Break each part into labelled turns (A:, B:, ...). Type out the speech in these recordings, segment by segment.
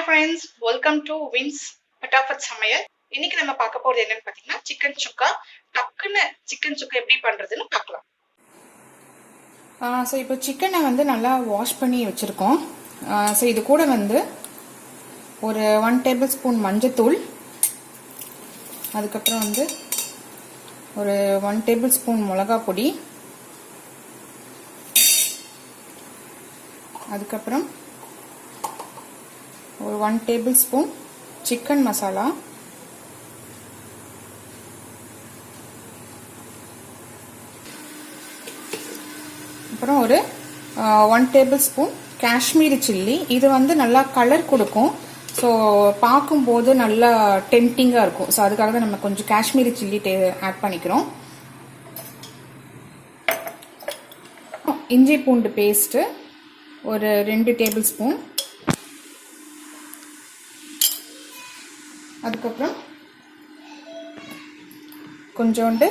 A: friends, welcome to Wins Patafat Samayal. இன்னைக்கு நம்ம பார்க்க போறது என்னன்னு பாத்தீங்கன்னா சிக்கன் சுக்கா. டக்குன்னு சிக்கன் சுக்கா எப்படி பண்றதுன்னு பார்க்கலாம்.
B: ஸோ இப்போ சிக்கனை வந்து நல்லா வாஷ் பண்ணி வச்சுருக்கோம். ஸோ இது கூட வந்து ஒரு 1 டேபிள் ஸ்பூன் மஞ்சத்தூள், அதுக்கப்புறம் வந்து ஒரு 1 டேபிள் ஸ்பூன் மிளகா பொடி, அதுக்கப்புறம் ஒரு 1 டேபிள் ஸ்பூன் சிக்கன் மசாலா, அப்புறம் ஒரு 1 டேபிள் ஸ்பூன் காஷ்மீரி சில்லி. இது வந்து நல்லா கலர் கொடுக்கும். ஸோ பார்க்கும்போது நல்லா டெம்டிங்காக இருக்கும். ஸோ அதுக்காக தான் நம்ம கொஞ்சம் காஷ்மீரி சில்லி ஆட் பண்ணிக்கிறோம். இஞ்சி பூண்டு பேஸ்ட்டு ஒரு 2 டேபிள் ஸ்பூன், அதுக்கப்புறம் கொஞ்சோண்டு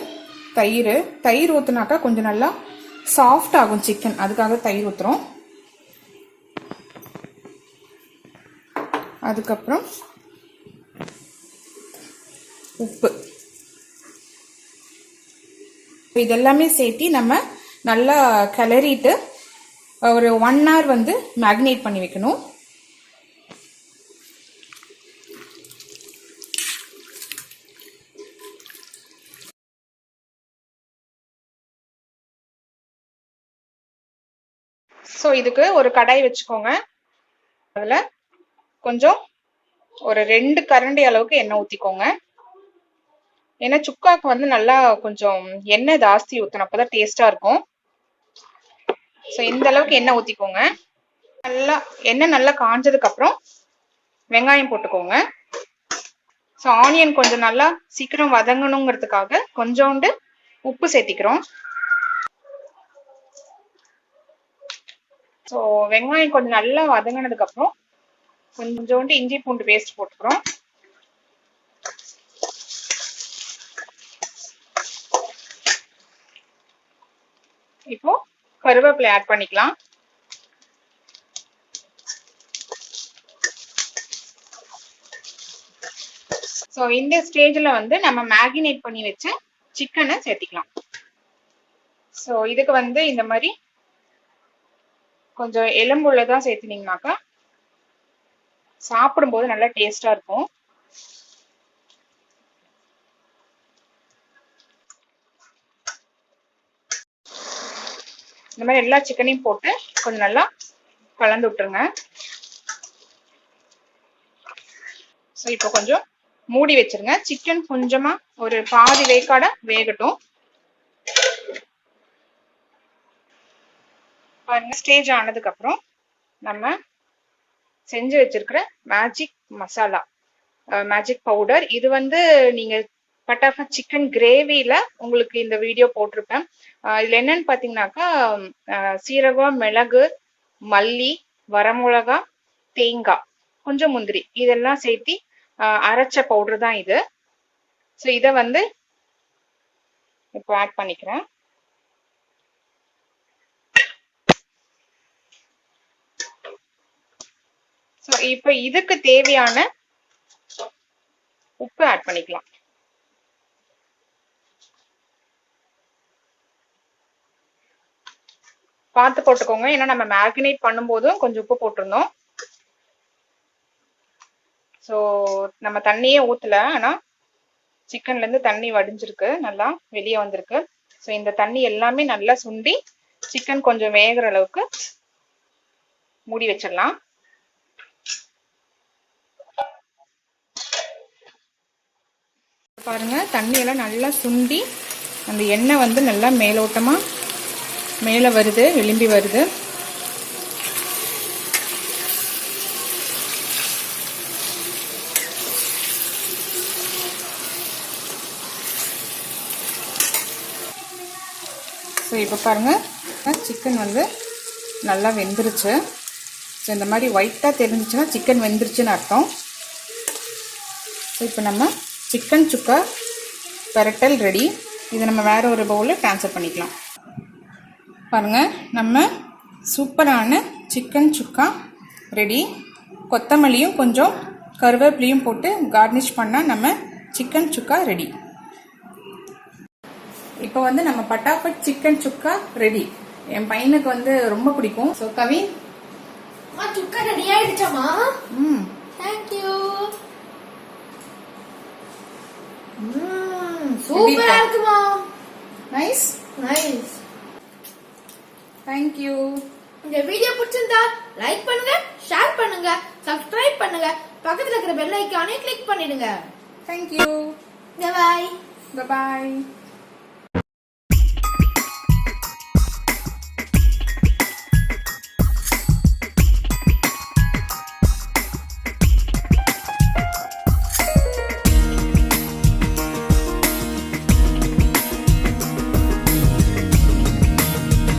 B: தயிர் ஊற்றுனாக்கா கொஞ்சம் நல்லா சாஃப்ட் ஆகும் சிக்கன், அதுக்காக தயிர் ஊற்றுறோம். அதுக்கப்புறம் உப்பு. இதெல்லாமே சேர்த்து நம்ம நல்லா கிளறிட்டு ஒரு 1 hour வந்து மேக்னேட் பண்ணி வைக்கணும்.
A: ஸோ இதுக்கு ஒரு கடாய் வச்சுக்கோங்க. அதில் கொஞ்சம் ஒரு 2 கரண்டி அளவுக்கு எண்ணெய் ஊற்றிக்கோங்க. ஏன்னா சுக்காக்கு வந்து நல்லா கொஞ்சம் எண்ணெய் ஜாஸ்தி ஊற்றணும், அப்போ தான் டேஸ்டாக இருக்கும். ஸோ இந்த அளவுக்கு எண்ணெய் ஊற்றிக்கோங்க. எண்ணெய் நல்லா காஞ்சதுக்கப்புறம் வெங்காயம் போட்டுக்கோங்க. ஸோ ஆனியன் கொஞ்சம் நல்லா சீக்கிரம் வதங்கணுங்கிறதுக்காக கொஞ்சோண்டு உப்பு சேர்த்திக்கிறோம். ஸோ வெங்காயம் கொஞ்சம் நல்லா வதங்கினதுக்கு அப்புறம் கொஞ்சோண்டு இஞ்சி பூண்டு பேஸ்ட் போட்டுக்கிறோம். இப்போ கருவேப்பிலை ஆட் பண்ணிக்கலாம். ஸோ இந்த ஸ்டேஜ்ல வந்து நம்ம மேகினேட் பண்ணி வச்ச சிக்கனை சேர்த்திக்கலாம். ஸோ இதுக்கு வந்து இந்த மாதிரி கொஞ்சம் எலும்புள்ளதான் சேர்த்துனீங்கனாக்கா சாப்பிடும்போது நல்லா டேஸ்டா இருக்கும். இந்த மாதிரி எல்லா சிக்கனையும் போட்டு கொஞ்சம் நல்லா கலந்து விட்டுருங்க. ஸோ இப்போ கொஞ்சம் மூடி வச்சிருங்க. சிக்கன் கொஞ்சமா ஒரு பாதி வேக்காட வேகட்டும். ஸ்டேஜ் ஆனதுக்கு அப்புறம் நம்ம செஞ்சு வச்சிருக்கிற மேஜிக் பவுடர், இது வந்து நீங்க பட்டாஃபட் சிக்கன் கிரேவில உங்களுக்கு இந்த வீடியோ போட்டிருப்பேன். இதுல என்னன்னு பாத்தீங்கன்னாக்கா சீரகம், மிளகு, மல்லி, வரமிளகா, தேங்காய், கொஞ்சம் முந்திரி, இதெல்லாம் சேர்த்தி அரைச்ச பவுடர் தான் இது. ஸோ இதை வந்து இப்போ ஆட் பண்ணிக்கிறேன். ஸோ இப்போ இதுக்கு தேவையான உப்பு ஆட் பண்ணிக்கலாம். பார்த்து போட்டுக்கோங்க, ஏன்னா நம்ம மேரினேட் பண்ணும்போதும் கொஞ்சம் உப்பு போட்டிருந்தோம். ஸோ நம்ம தண்ணியே ஊற்றல, ஆனால் சிக்கன்ல இருந்து தண்ணி வடிஞ்சிருக்கு, நல்லா வெளியே வந்திருக்கு. ஸோ இந்த தண்ணி எல்லாமே நல்லா சுண்டி சிக்கன் கொஞ்சம் வேகிற அளவுக்கு மூடி வச்சிடலாம்.
B: பாருங்க, தண்ணியெல்லாம் நல்லா சுண்டி அந்த எண்ணெய் வந்து நல்லா மேலோட்டமா மேலே வருது, விளிம்பி வருது. ஸோ இப்போ பாருங்க, சிக்கன் வந்து நல்லா வெந்துருச்சு. ஸோ இந்த மாதிரி ஒயிட்டாக தெரிஞ்சிச்சுன்னா சிக்கன் வெந்துருச்சுன்னு அர்த்தம். ஸோ இப்போ நம்ம சிக்கன் சுக்கா பெரட்டல் ரெடி. இதை நம்ம வேற ஒரு பவுலில் ட்ரான்ஸ்ஃபர் பண்ணிக்கலாம். பாருங்கள், நம்ம சூப்பரான சிக்கன் சுக்கா ரெடி. கொத்தமல்லியும் கொஞ்சம் கருவேப்பிலையும் போட்டு கார்னிஷ் பண்ணால் நம்ம சிக்கன் சுக்கா ரெடி. இப்போ வந்து நம்ம பட்டாபட் சிக்கன் சுக்கா ரெடி. என் பையனுக்கு வந்து ரொம்ப பிடிக்கும். ஸோ கவின்,
C: சுக்கா ரெடி ஆயிடுச்சாமா? தேங்க்யூ. சூப்பரா இருக்குமா?
B: Nice
C: nice.
B: தேங்க்யூ.
C: இந்த வீடியோ பிடிச்சிருந்தா லைக் பண்ணுங்க, ஷேர் பண்ணுங்க, சப்ஸ்கிரைப் பண்ணுங்க, பக்கத்துல இருக்கிற பெல் ஐகானை கிளிக் பண்ணிடுங்க.
B: தேங்க்யூ.
C: பாய்.
B: பாய்.